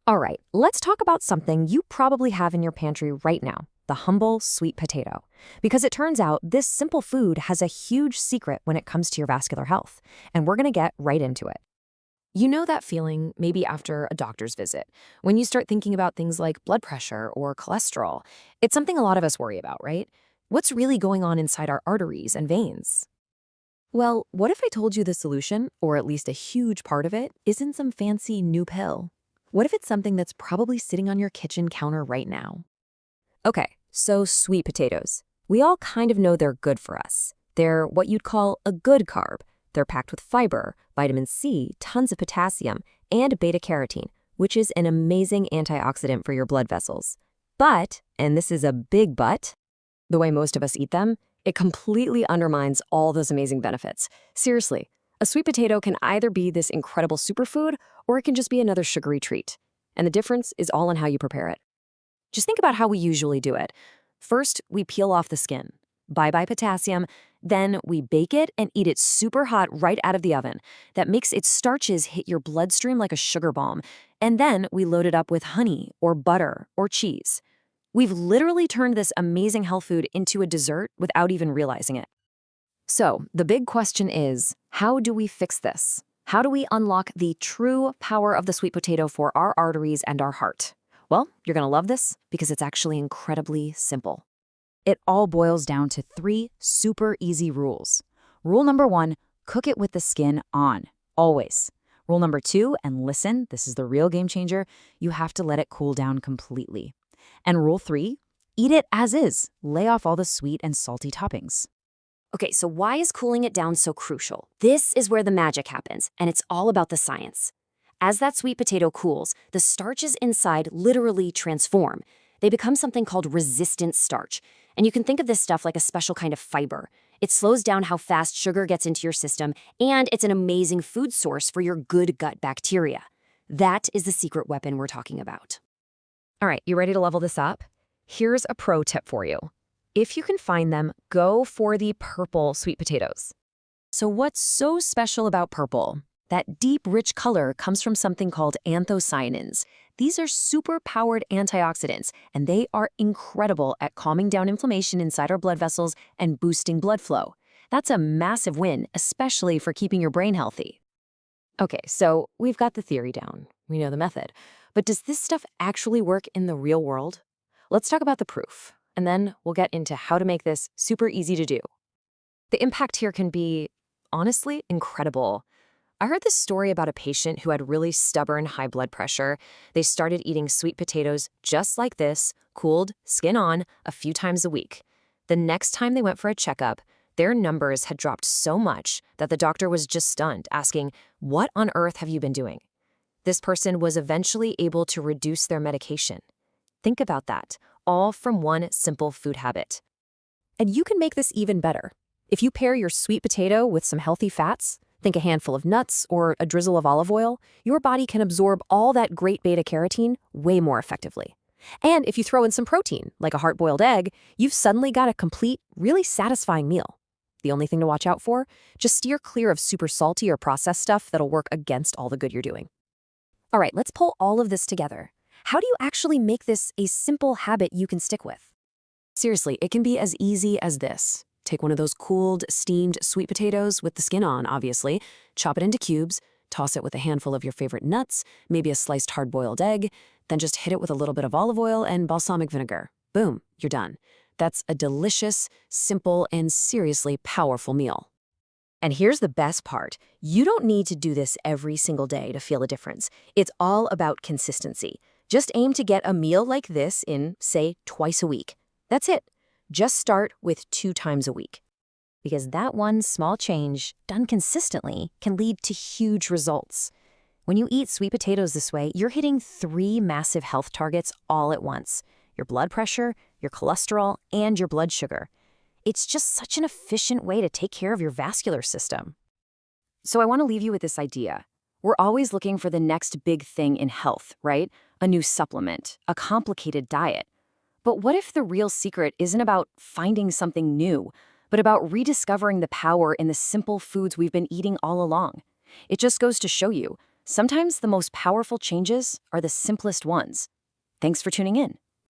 All right, let's talk about something you probably have in your pantry right now, the humble sweet potato. Because it turns out this simple food has a huge secret when it comes to your vascular health, and we're going to get right into it. You know that feeling, maybe after a doctor's visit, when you start thinking about things like blood pressure or cholesterol. It's something a lot of us worry about, right? What's really going on inside our arteries and veins? Well, what if I told you the solution, or at least a huge part of it, isn't some fancy new pill? What if it's something that's probably sitting on your kitchen counter right now? Okay, so sweet potatoes. We all kind of know they're good for us. They're what you'd call a good carb. They're packed with fiber, vitamin C, tons of potassium, and beta-carotene, which is an amazing antioxidant for your blood vessels. But, and this is a big but, the way most of us eat them, it completely undermines all those amazing benefits. Seriously, a sweet potato can either be this incredible superfood or it can just be another sugary treat. And the difference is all in how you prepare it. Just think about how we usually do it. First, we peel off the skin. Bye-bye potassium. Then we bake it and eat it super hot right out of the oven. That makes its starches hit your bloodstream like a sugar bomb. And then we load it up with honey or butter or cheese. We've literally turned this amazing health food into a dessert without even realizing it. So, the big question is, how do we fix this? How do we unlock the true power of the sweet potato for our arteries and our heart? Well, you're going to love this because it's actually incredibly simple. It all boils down to 3 super easy rules. Rule number 1, cook it with the skin on, always. Rule number 2, and listen, this is the real game changer, you have to let it cool down completely. And rule 3, eat it as is. Lay off all the sweet and salty toppings. Okay, so why is cooling it down so crucial? This is where the magic happens, and it's all about the science. As that sweet potato cools, the starches inside literally transform. They become something called resistant starch. And you can think of this stuff like a special kind of fiber. It slows down how fast sugar gets into your system, and it's an amazing food source for your good gut bacteria. That is the secret weapon we're talking about. All right, you ready to level this up? Here's a pro tip for you. If you can find them, go for the purple sweet potatoes. So what's so special about purple? That deep, rich color comes from something called anthocyanins. These are super-powered antioxidants, and they are incredible at calming down inflammation inside our blood vessels and boosting blood flow. That's a massive win, especially for keeping your brain healthy. Okay, so we've got the theory down. We know the method. But does this stuff actually work in the real world? Let's talk about the proof, and then we'll get into how to make this super easy to do. The impact here can be, honestly, incredible. I heard this story about a patient who had really stubborn high blood pressure. They started eating sweet potatoes just like this, cooled, skin on, a few times a week. The next time they went for a checkup, their numbers had dropped so much that the doctor was just stunned, asking, "What on earth have you been doing?" This person was eventually able to reduce their medication. Think about that, all from one simple food habit. And you can make this even better. If you pair your sweet potato with some healthy fats, think a handful of nuts or a drizzle of olive oil, your body can absorb all that great beta-carotene way more effectively. And if you throw in some protein, like a hard-boiled egg, you've suddenly got a complete, really satisfying meal. The only thing to watch out for? Just steer clear of super salty or processed stuff that'll work against all the good you're doing. All right, let's pull all of this together. How do you actually make this a simple habit you can stick with? Seriously, it can be as easy as this. Take one of those cooled, steamed sweet potatoes with the skin on, obviously, chop it into cubes, toss it with a handful of your favorite nuts, maybe a sliced hard-boiled egg, then just hit it with a little bit of olive oil and balsamic vinegar. Boom, you're done. That's a delicious, simple, and seriously powerful meal. And here's the best part. You don't need to do this every single day to feel a difference. It's all about consistency. Just aim to get a meal like this in, say, twice a week. That's it. Just start with 2 times a week. Because that one small change, done consistently, can lead to huge results. When you eat sweet potatoes this way, you're hitting 3 massive health targets all at once. Your blood pressure, your cholesterol, and your blood sugar. It's just such an efficient way to take care of your vascular system. So I want to leave you with this idea. We're always looking for the next big thing in health, right? A new supplement, a complicated diet. But what if the real secret isn't about finding something new, but about rediscovering the power in the simple foods we've been eating all along? It just goes to show you, Sometimes the most powerful changes are the simplest ones. Thanks for tuning in.